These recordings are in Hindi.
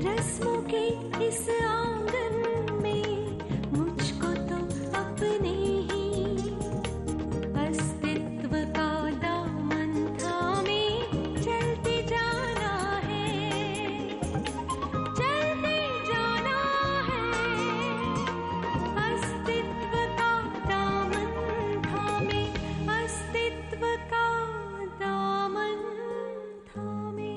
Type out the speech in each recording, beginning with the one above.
रस्मों के इस आंगन में मुझको तो अपने ही अस्तित्व का दामन थामे चलते जाना है, चलते जाना है। अस्तित्व का दामन थामे, अस्तित्व का दामन थामे।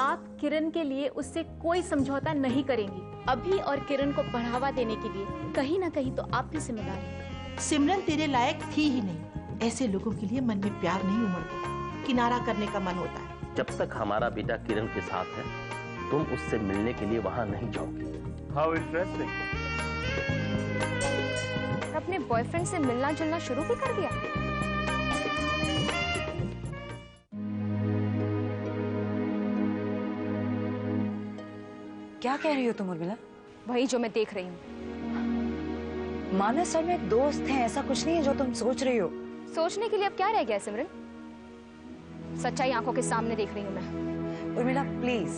आप किरण के लिए उससे कोई समझौता नहीं करेंगी। अभी और किरण को बढ़ावा देने के लिए कहीं ना कहीं तो आप भी जिम्मेदार हैं। सिमरन तेरे लायक थी ही नहीं। ऐसे लोगों के लिए मन में प्यार नहीं उमड़ता, किनारा करने का मन होता है। जब तक हमारा बेटा किरण के साथ है, तुम उससे मिलने के लिए वहां नहीं जाओगी। How interesting. अपने बॉयफ्रेंड से मिलना जुलना शुरू भी कर दिया। क्या कह रही हो तुम उर्मिला? वही जो मैं देख रही हूँ। मानस और मैं दोस्त हैं, ऐसा कुछ नहीं है जो तुम सोच रही हो। सोचने के लिए अब क्या रह गया सिमरन? सच्चाई आंखों के सामने देख रही हूँ मैं। उर्मिला प्लीज,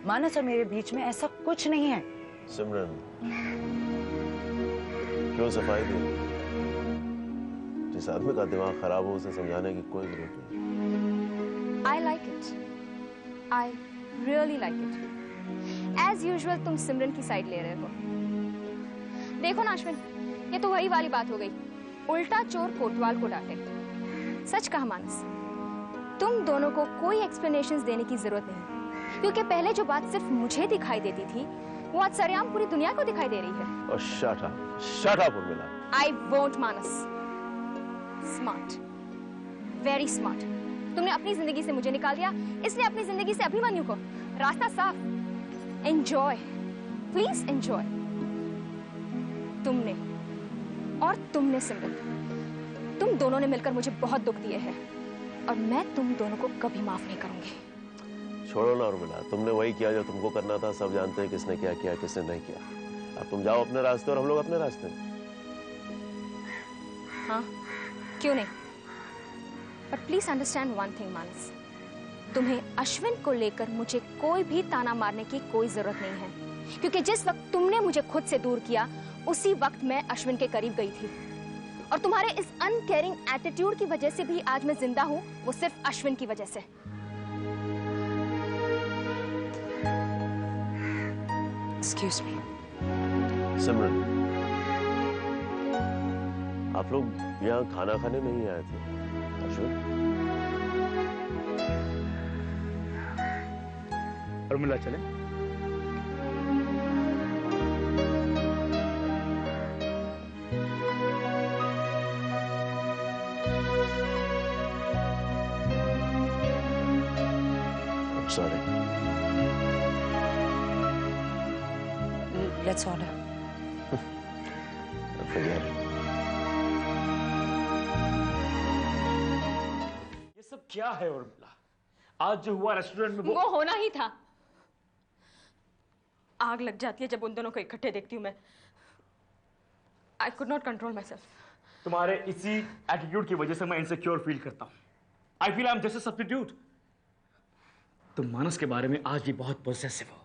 मानस और मेरे बीच में ऐसा कुछ नहीं है। सिमरन, क्यों सफाई दी? जिस आदमी का दिमाग खराब हो उसे समझाने की कोई जरूरत नहीं। I like it. I really like it. As usual तुम सिमरन की साइड ले रहे हो। देखो ना अश्विन, ये तो वही वाली बात हो गई। उल्टा चोर कोतवाल को डांटे। सच कहा मानस, तुम दोनों को कोई एक्सप्लेनेशंस देने की जरूरत नहीं, क्योंकि पहले जो बात सिर्फ मुझे दिखाई देती थी वो आज सरेआम पूरी दुनिया को दिखाई दे रही है। और shut up Urmila. I won't Manas. Smart, very smart. तुमने अपनी जिंदगी से मुझे निकाल दिया, इसलिए अपनी जिंदगी से अभिमन्यु को। रास्ता साफ। Enjoy, please enjoy. तुमने और तुमने सिमरन, तुम दोनों ने मिलकर मुझे बहुत दुख दिए हैं और मैं तुम दोनों को कभी माफ नहीं करूंगी। छोड़ो ना उर्मिला, तुमने वही किया जो तुमको करना था। सब जानते हैं किसने क्या किया, किसने नहीं किया। अब तुम जाओ अपने रास्ते और हम लोग अपने रास्ते। हाँ, क्यों नहीं? But please understand one thing Manas, तुम्हें अश्विन को लेकर मुझे कोई भी ताना मारने की कोई जरूरत नहीं है, क्योंकि जिस वक्त तुमने मुझे खुद से दूर किया उसी वक्त मैं अश्विन के करीब गई थी। और तुम्हारे इस अनकेयरिंग एटीट्यूड की वजह से भी आज मैं जिंदा हूं, वो सिर्फ अश्विन की वजह से। Excuse me. सिमरन, आप लोग यहाँ खाना खाने नहीं आए थे? अश्विन, उर्मिला चले? सॉरी। Let's order. ये सब क्या है उर्मिला? आज जो हुआ रेस्टोरेंट में वो होना ही था। आग लग जाती है जब उन दोनों को इकट्ठे देखती हूँ मैं। I could not control myself. तुम्हारे इसी एटीट्यूड की वजह से मैं इनसिक्योर फील करता हूँ। I feel I'm just a substitute. तुम मानस के बारे में आज भी बहुत पोसेसिव हो।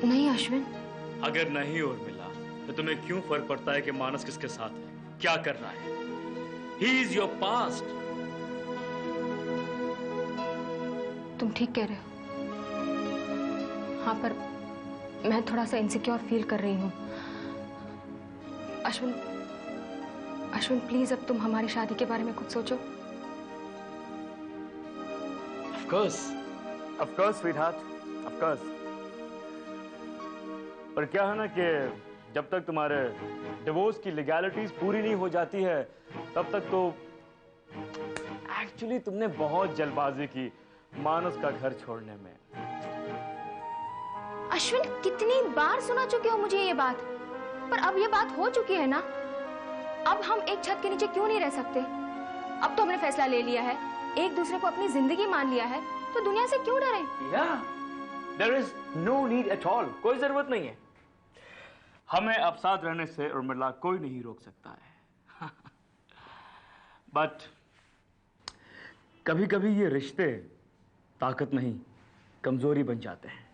नहीं अश्विन। अगर नहीं उर्मिला, तो तुम्हें क्यों फर्क पड़ता है कि मानस किसके साथ है, क्या कर रहा है? He is your past. तुम ठीक कह रहे हो। हाँ, पर मैं थोड़ा सा इनसिक्योर फील कर रही हूँ। अश्विन, अश्विन प्लीज अब तुम हमारी शादी के बारे में कुछ सोचो। Of course, sweetheart, of course. पर क्या है ना कि जब तक तुम्हारे डिवोर्स की लीगैलिटीज पूरी नहीं हो जाती है, तब तक तो एक्चुअली तुमने बहुत जल्दबाजी की मानस का घर छोड़ने में। अश्विन, कितनी बार सुना चुके हो मुझे ये बात, पर अब ये बात हो चुकी है ना। अब हम एक छत के नीचे क्यों नहीं रह सकते? अब तो हमने फैसला ले लिया है, एक दूसरे को अपनी जिंदगी मान लिया है, तो दुनिया से क्यों डरें? There is no need at all. कोई जरूरत नहीं है। हमें अब साथ रहने से उर्मिला कोई नहीं रोक सकता है। बट कभी कभी ये रिश्ते ताकत नहीं कमजोरी बन जाते हैं,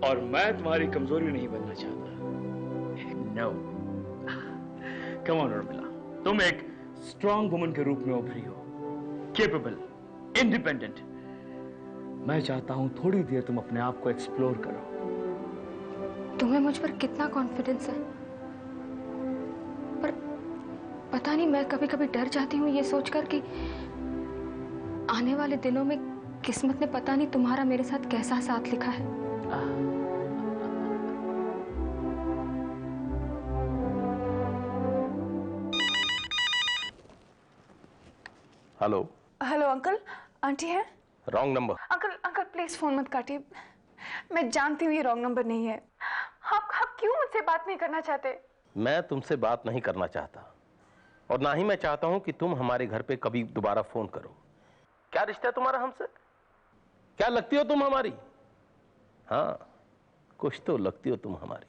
और मैं तुम्हारी कमजोरी नहीं बनना चाहता। नो, कम ऑन उर्मिला, तुम एक स्ट्रांग वुमन के रूप में उभरी हो, केपेबल, इंडिपेंडेंट। मैं चाहता हूं थोड़ी देर तुम अपने आप को एक्सप्लोर करो। तुम्हें मुझ पर कितना कॉन्फिडेंस है, पर पता नहीं, मैं कभी कभी डर जाती हूँ ये सोचकर कि आने वाले दिनों में किस्मत ने पता नहीं तुम्हारा मेरे साथ कैसा साथ लिखा है। हेलो। हेलो अंकल, आंटी है? Wrong number. Uncle please phone मत काटिए। मैं जानती हूँ ये रॉन्ग नंबर नहीं है। आप क्यों मुझसे बात नहीं करना चाहते? मैं तुमसे बात नहीं करना चाहता, और ना ही मैं चाहता हूं कि तुम हमारे घर पे कभी दोबारा फोन करो। क्या रिश्ता है तुम्हारा हमसे? क्या लगती हो तुम हमारी? हाँ, कुछ तो लगती हो तुम हमारी।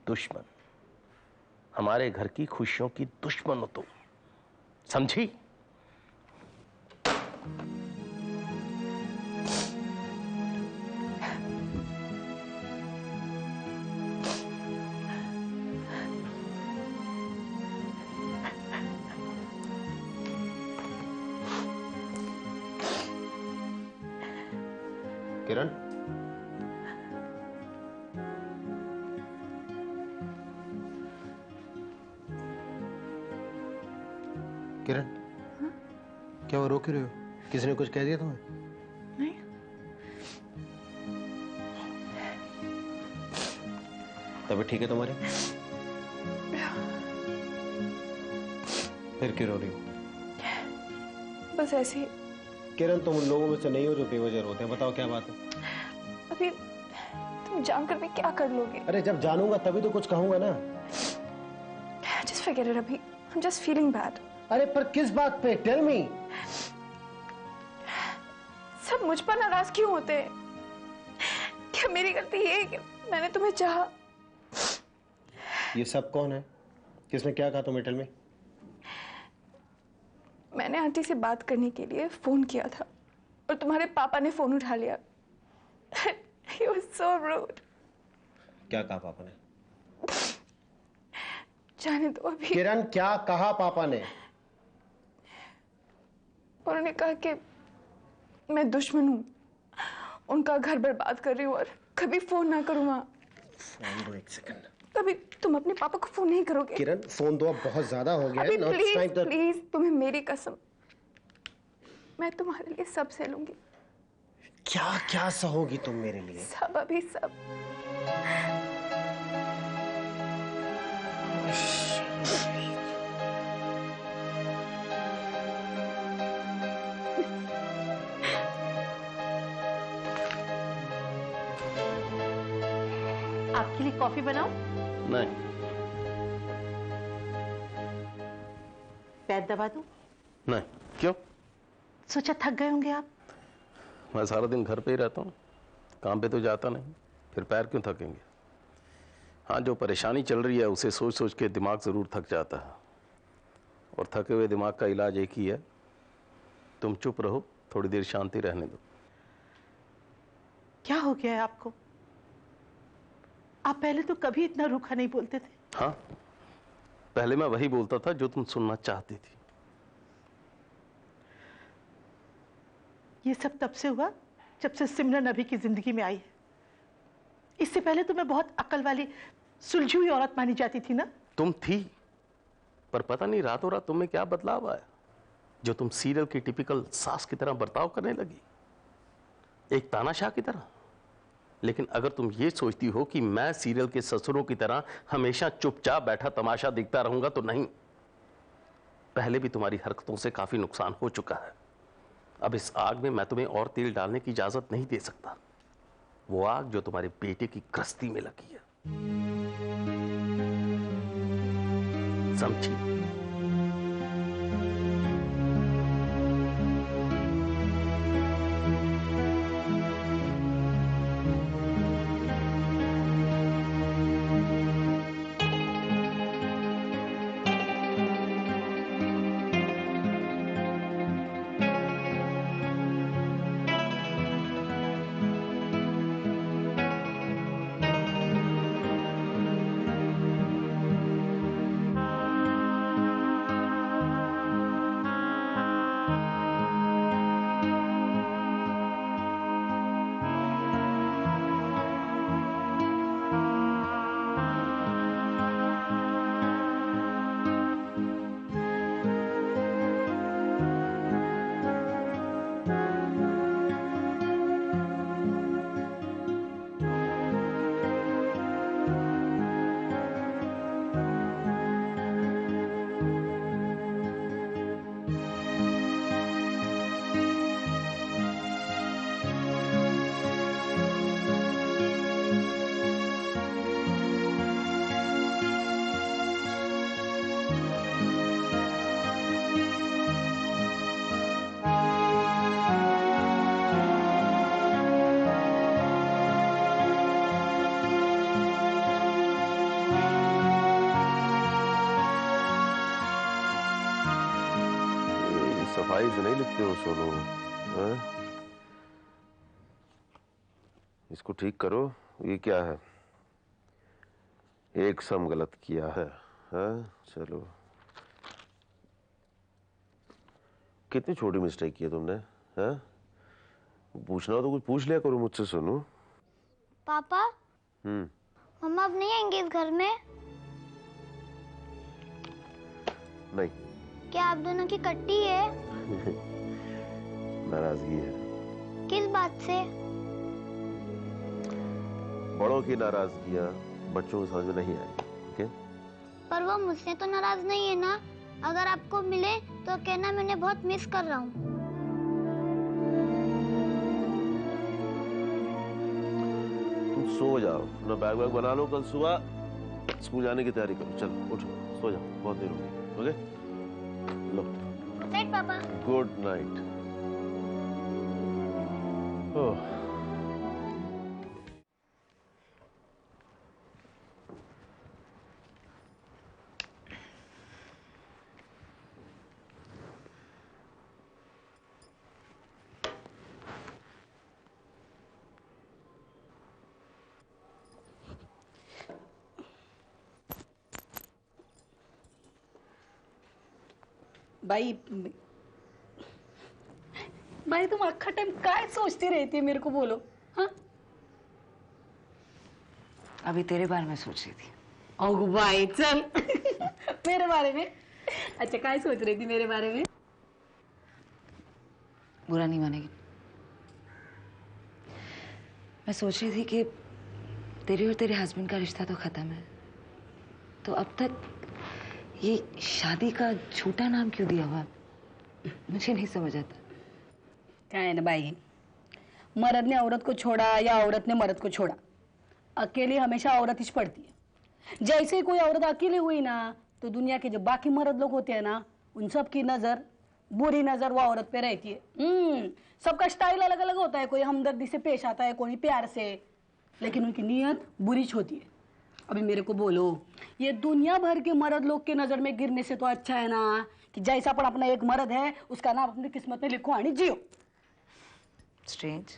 दुश्मन, हमारे घर की खुशियों की दुश्मन हो तुम, समझी? किरण, किरण, क्या वो रो क्यों रहे हो? किसी ने कुछ कह दिया तुम्हें? नहीं। तबीयत ठीक है तुम्हारी? फिर क्यों रो रही हो? बस ऐसे ही। किरण, तुम उन लोगों में से नहीं हो जो बेवजह रोते हैं। बताओ क्या बात है? अभी तुम जानकर भी क्या कर लोगे? अरे जब जानूंगा तभी तो कुछ कहूंगा ना। Just forget it अभी। I'm just feeling bad। अरे पर किस बात पे? Tell me. सब मुझ पर नाराज क्यों होते हैं? क्या मेरी गलती ये है कि मैंने तुम्हें चाहा? ये सब कौन है? किसने क्या कहा तुम्हें? Tell me. मैंने आंटी से बात करने के लिए फोन किया था और तुम्हारे पापा ने फोन उठा लिया। He was so rude। क्या कहा पापा ने? जाने दो अभी। किरण, क्या कहा पापा ने? उन्होंने कहा कि मैं दुश्मन हूँ, उनका घर बर्बाद कर रही हूँ और कभी फोन ना करूँ वहाँ। फोन दो एक सेकंड। कभी तुम अपने पापा को फोन नहीं करोगे? किरण, फोन दो, अब बहुत ज्यादा हो गया है। अभी प्लीज प्लीज, तुम्हें मेरी कसम, मैं तुम्हारे लिए सब सह लूंगी। क्या क्या सहोगी तुम मेरे लिए? सब, अभी सब। आपके लिए कॉफी बनाऊं? नहीं। पैर दबा दूं? नहीं। क्यों? सोचा थक गए होंगे आप। मैं सारा दिन घर पे ही रहता हूँ, काम पे तो जाता नहीं, फिर पैर क्यों थकेंगे? हाँ, जो परेशानी चल रही है उसे सोच सोच के दिमाग ज़रूर थक जाता है, और थके हुए दिमाग का इलाज एक ही है, तुम चुप रहो, थोड़ी देर शांति रहने दो। क्या हो गया है आपको? आप पहले तो कभी इतना रूखा नहीं बोलते थे। हाँ, पहले मैं वही बोलता था जो तुम सुनना चाहती थी। ये सब तब से हुआ जब से सिमरन अभी की जिंदगी में आई है। इससे पहले तो मैं बहुत अक्ल वाली सुलझी हुई औरत मानी जाती थी ना। तुम थी, पर पता नहीं रातों रात तुम में क्या बदलाव आया जो तुम सीरियल की टिपिकल सास की तरह बर्ताव करने लगी, एक तानाशाह की तरह। लेकिन अगर तुम ये सोचती हो कि मैं सीरियल के ससुरों की तरह हमेशा चुपचाप बैठा तमाशा देखता रहूंगा, तो नहीं। पहले भी तुम्हारी हरकतों से काफी नुकसान हो चुका है। अब इस आग में मैं तुम्हें और तेल डालने की इजाजत नहीं दे सकता, वो आग जो तुम्हारे बेटे की गृहस्थी में लगी है, समझी? सफाई से नहीं लिखते हो सोनू, हैं? इसको ठीक करो। ये क्या है? एक सम गलत किया है, हैं? चलो, कितनी छोटी मिस्टेक की है तुमने, हैं? पूछना हो तो कुछ पूछ लिया करो मुझसे सोनू। पापा, मम्मा अब नहीं आएंगे इस घर में? नहीं। क्या आप दोनों की कट्टी है? नाराजगी है। किस बात से? बड़ों की नाराजगियां बच्चों को समझ में नहीं आएगी, ठीक है? पर वो मुझसे तो नाराज नहीं है ना? अगर आपको मिले तो कहना मैं उन्हें बहुत मिस कर रहा हूँ। तुम सो जाओ, अपना बैग वैग बना लो, कल सुबह स्कूल जाने की तैयारी करो। चलो उठो, सो जाओ, बहुत देर हो गई। ओके, लो। गुड नाइट पापा। Good night. Oh, by by तुम अख्खा टाइम काय सोचती रहती है, मेरे को बोलो। हाँ, अभी तेरे बारे में सोच रही थी। ओ बाई चल मेरे बारे में? अच्छा, काय सोच रही थी मेरे बारे में? बुरा नहीं मानेगी। मैं सोच रही थी कि तेरे और तेरे हस्बैंड का रिश्ता तो खत्म है, तो अब तक ये शादी का झूठा नाम क्यों दिया हुआ? मुझे नहीं समझ आता। क्या है ना बाई, मर्द ने औरत को छोड़ा या औरत ने मर्द को छोड़ा, अकेली हमेशा औरत ही पड़ती है। जैसे ही कोई औरत अकेली हुई ना, तो दुनिया के जो बाकी मर्द लोग होते हैं ना, उन सब की नजर, बुरी नजर वो औरत पे रहती है। सबका स्टाइल अलग अलग होता है, कोई हमदर्दी से पेश आता है, कोई प्यार से, लेकिन उनकी नीयत बुरी होती है। अभी मेरे को बोलो, ये दुनिया भर के मर्द लोग के नजर में गिरने से तो अच्छा है ना कि जैसा पर अपना एक मर्द है उसका नाम अपनी किस्मत में लिखो आणि जियो। स्ट्रेंज,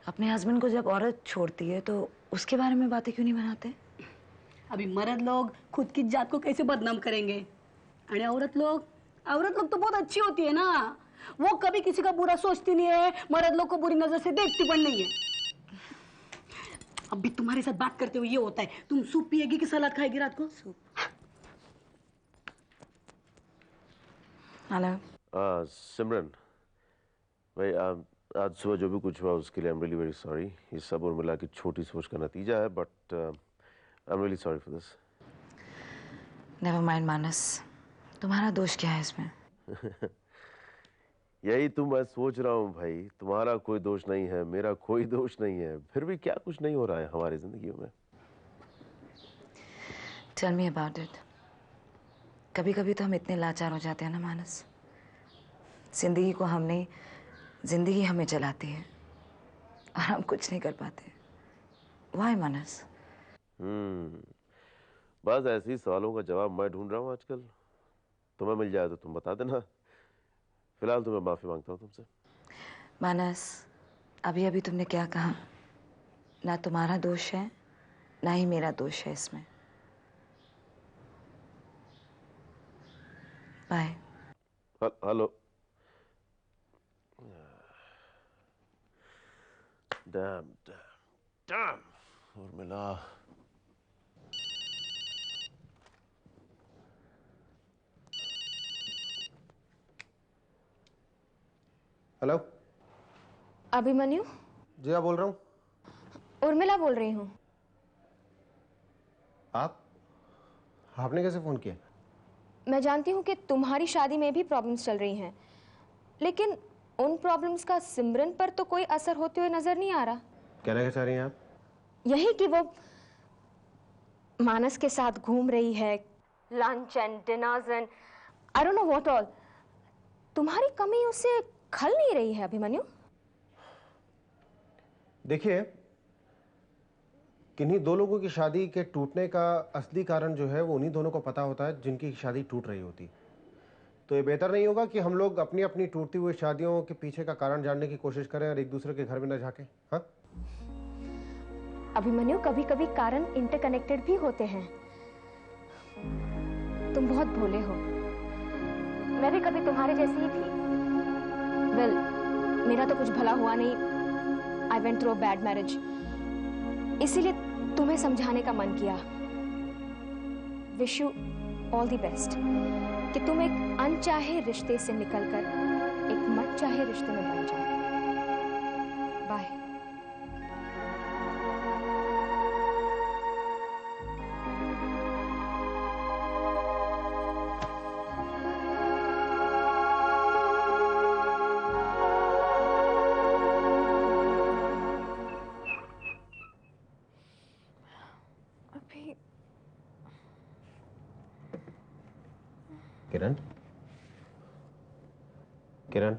अपने हस्बैंड को जब औरत छोड़ती है तो उसके बारे में बातें क्यों नहीं बनाते? अभी मर्द लोग खुद की जात को कैसे बदनाम करेंगे, और औरत लोग तो बहुत अच्छी होती है ना, वो कभी किसी का बुरा सोचती नहीं है, मर्द लोग को बुरी नजर से देखती पण नहीं है। अब भी तुम्हारे साथ बात करते हुए ये होता है, तुम सूप पिएगी कि सलाद खाएगी रात को? सूप। हेलो सिमरन भाई, आज सुबह जो भी कुछ हुआ उसके लिए आई एम रियली वेरी सॉरी। ये सब और मिला के छोटी सोच का नतीजा है, but I am really sorry for this. Never mind Manas, तुम्हारा दोष क्या है इसमें? यही तो मैं सोच रहा हूँ भाई, तुम्हारा कोई दोष नहीं है, मेरा कोई दोष नहीं है, फिर भी क्या कुछ नहीं हो रहा है हमारी जिंदगी में। Tell me about it. कभी कभी तो हम इतने लाचार हो जाते हैं ना मानस, जिंदगी को हमने, जिंदगी हमें चलाती है और हम कुछ नहीं कर पाते। वाई मानस? बस ऐसे ही सवालों का जवाब मैं ढूंढ रहा हूँ आजकल। तुम्हें मिल जाए तो तुम बता देना, फिलहाल तो मैं माफी मांगता हूँ तुमसे। मानस, अभी अभी तुमने क्या कहा? ना तुम्हारा दोष है ना ही मेरा दोष है इसमें। बाय। हेलो। डैम और मिला। हेलो, अभिमन्यु? जी हाँ, बोल रहा हूँ। उर्मिला बोल रही हूँ। आपने कैसे फोन किया? मैं जानती हूँ कि तुम्हारी शादी में भी प्रॉब्लम्स चल रही हैं, लेकिन उन प्रॉब्लम्स का सिमरन पर तो कोई असर होते हुए नजर नहीं आ रहा। कहना चाह रही हैं आप? यही कि वो मानस के साथ घूम रही है, lunch and dinners and I don't know what all. तुम्हारी कमी उससे खल नहीं रही है अभिमन्यु। देखिए, किन्हीं दो लोगों की शादी के टूटने का असली कारण जो है वो उन्हीं दोनों को पता होता है जिनकी शादी टूट रही होती। तो ये बेहतर नहीं होगा कि हम लोग अपनी अपनी टूटती हुई शादियों के पीछे का कारण जानने की कोशिश करें और एक दूसरे के घर में न झांकें? हाँ अभिमन्यु, कभी कभी कारण इंटरकनेक्टेड भी होते हैं। तुम बहुत भोले हो। मैं भी कभी तुम्हारे जैसी ही थी। वेल, मेरा तो कुछ भला हुआ नहीं। I went through a bad marriage. इसीलिए तुम्हें समझाने का मन किया। Wish you all the best कि तुम एक अनचाहे रिश्ते से निकलकर एक मनचाहे रिश्ते में बन जाओ। Bye. Kiran, Kiran,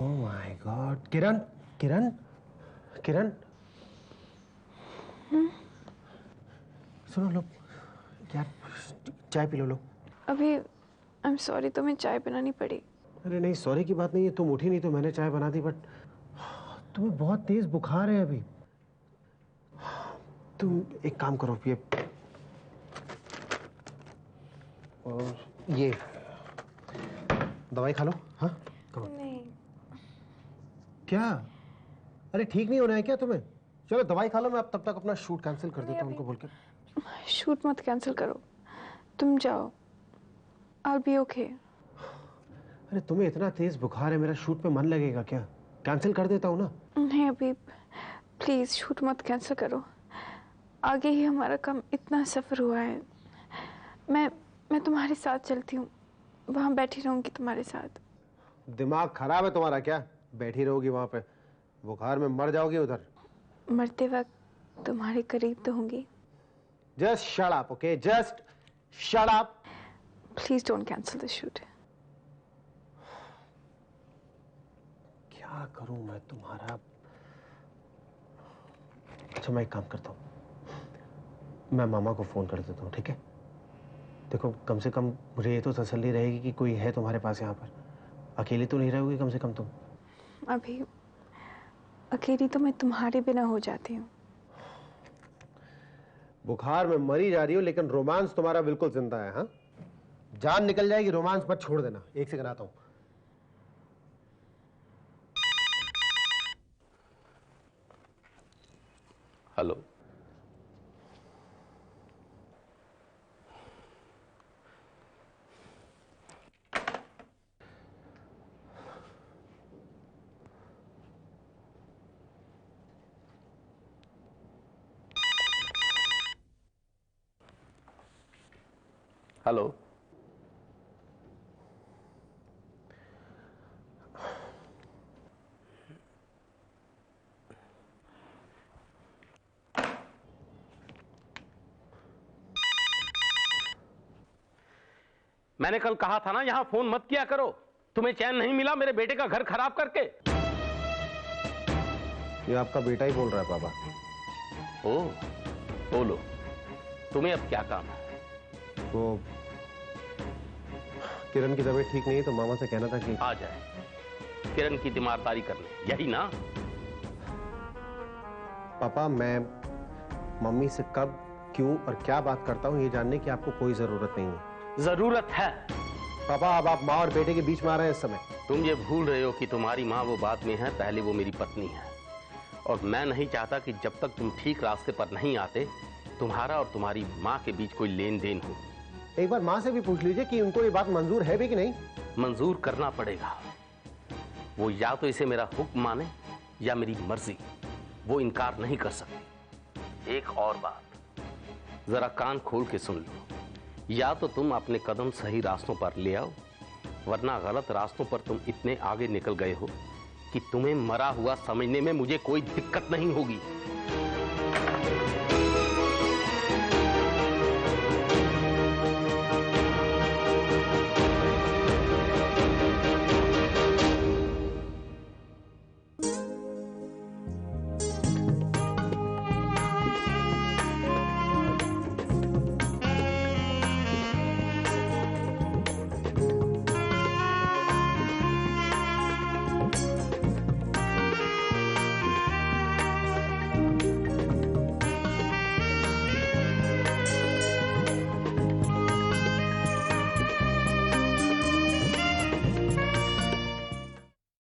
oh my God, Kiran, Kiran, Kiran, सुनो लो यार, चाय पी लो। अभी आई एम सॉरी, तुम्हें चाय बनानी पड़ी। अरे नहीं, सॉरी की बात नहीं है, तुम उठी नहीं तो मैंने चाय बना दी, बट तुम्हें बहुत तेज बुखार है अभी। तुम एक काम करो, ये और ये दवाई खा लो। हाँ नहीं। क्या? अरे ठीक नहीं होना है क्या तुम्हें? चलो दवाई खा लो, मैं अब तब तक अपना शूट कैंसिल कर देता हूँ उनको बोल के। शूट मत कैंसिल करो, तुम जाओ। I'll be okay। अरे तुम्हें इतना तेज बुखार है, मेरा शूट पे मन लगेगा क्या? कैंसिल कर देता हूँ ना। नहीं अभी प्लीज शूट मत कैंसिल करो। आगे ही हमारा काम इतना सफर हुआ है। मैं तुम्हारे साथ चलती हूँ, वहां बैठी रहूंगी तुम्हारे साथ। दिमाग खराब है तुम्हारा क्या? बैठी रहोगी वहां पे? बुखार में मर जाओगी उधर। मरते वक्त तुम्हारे करीब तो होंगी। Just shut up, okay? Just shut up. Please don't cancel the shoot. क्या करूं मैं तुम्हारा? अच्छा मैं एक काम करता हूँ, मैं मामा को फोन कर देता हूँ, ठीक है? देखो कम से कम मुझे ये तो तसल्ली रहेगी कि कोई है तुम्हारे पास यहाँ पर। अकेली तो नहीं रहोगी कम से कम तुम? अभी अकेली तो मैं तुम्हारे बिना हो जाती हूँ। बुखार में मरी जा रही हो लेकिन रोमांस तुम्हारा बिल्कुल जिंदा है। हाँ, जान निकल जाएगी, रोमांस मत छोड़ देना। एक सेकंड आता हूँ। हेलो, हेलो, मैंने कल कहा था ना यहां फोन मत किया करो। तुम्हें चैन नहीं मिला मेरे बेटे का घर खराब करके। ये आपका बेटा ही बोल रहा है पापा। ओ, बोलो, तुम्हें अब क्या काम है? वो किरण की तबीयत ठीक नहीं है तो मामा से कहना था कि आ जाए किरण की तीमारदारी करने, यही ना? पापा मैं मम्मी से कब, क्यों और क्या बात करता हूँ ये जानने की आपको कोई जरूरत नहीं है। जरूरत है पापा। अब आप माँ और बेटे के बीच में आ रहे हैं इस समय। तुम ये भूल रहे हो कि तुम्हारी माँ वो बाद में है, पहले वो मेरी पत्नी है। और मैं नहीं चाहता कि जब तक तुम ठीक रास्ते पर नहीं आते तुम्हारा और तुम्हारी माँ के बीच कोई लेन देन हो। एक बार माँ से भी पूछ लीजिए कि उनको ये बात मंजूर है भी कि नहीं। मंजूर करना पड़ेगा। वो या तो इसे मेरा हुक्म माने या मेरी मर्जी, वो इनकार नहीं कर सकती। एक और बात, जरा कान खोल के सुन लो। या तो तुम अपने कदम सही रास्तों पर ले आओ, वरना गलत रास्तों पर तुम इतने आगे निकल गए हो कि तुम्हें मरा हुआ समझने में मुझे कोई दिक्कत नहीं होगी।